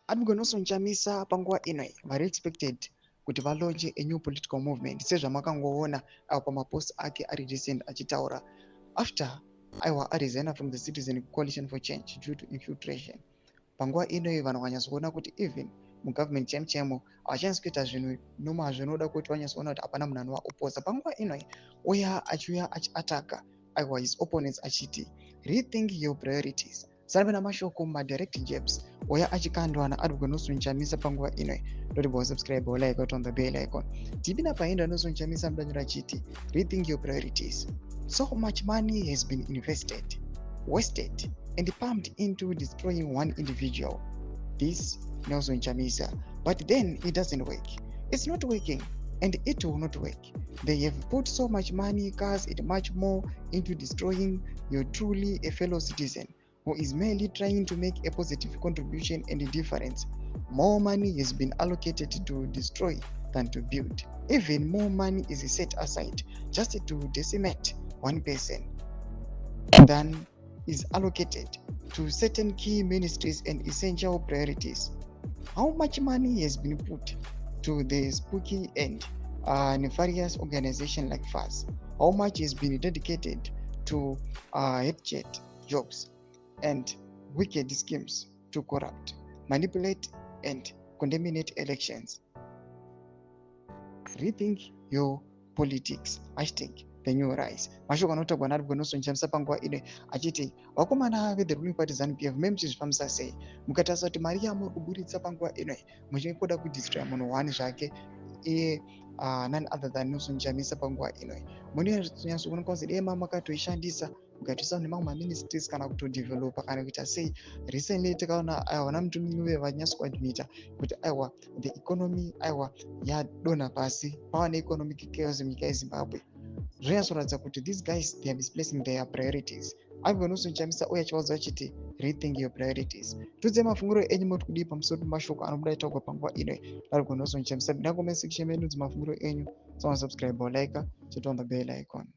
NACHAMISA panguva ino vari expected kuti valaunche a new political movement sezvamakangoona pamapost ake ari recent achitaura after resign from the Citizen Coalition for Change due to infiltration. Panguva ino vanhu vanyatsoona kuti even mugovernment chaimo havachanasi kuita zvinhu noma zvinoda kuti vanyatsoona kuti hapana munhu anovaoposa. Panguva ino uya achiuya achiataka his opponents achiti rethink your priorities. Save namashoko madirect jabs uya achikandwa naNACHAMISA panguva ino. Don't subscribe or like on the bell icon. Tipinda paenda NACHAMISA mudanyora chiti rethink your priorities. So much money has been invested, wasted, and pumped into destroying one individual, this NACHAMISA. But then it doesn't work. It's not working, and it will not work. They have put so much money, cars, and much more into destroying your truly a fellow citizen who is merely trying to make a positive contribution and a difference. More money has been allocated to destroy than to build. Even more money is set aside just to decimate one person than is allocated to certain key ministries and essential priorities. How much money has been put to the spooky and nefarious organization like FAS? How much has been dedicated to headjet jobs and wicked schemes to corrupt, manipulate, and contaminate elections? Rethink your politics. Hashtag the new rise. Mashoko anotagwa NACHAMISA panguva ino achiti vakomana ve the ruling party ZANU-PF memchizvifambisa sei mukatarisa kuti mari yamuri kuburitsa panguva ino muchingoda kudestroya munhu wani zvake iye none other than NACHAMISA panguva ino munonyatsokuona kuti dema makatoishandisa mukatoisa nemamwe maministries kana kutodevelopa kana kuita sei. Recently takaona vana mutuminuve vanyatsokuadmita kuti the economy yadonha pasi pava neeconomic chaos munyika yeZimbabwe. Zvonyatsoratidza kuti these guys they are misplacing their priorities. NACHAMISA uya achivaudza achiti rethink your priorities. Tudze mafungiro enyu muri kudii pamusoro pemashoko anobuda aitaurwa panguva ino NACHAMISA. Pinda comment section menu mafungiro enyu. Subscribe or like, hit on the bell icon.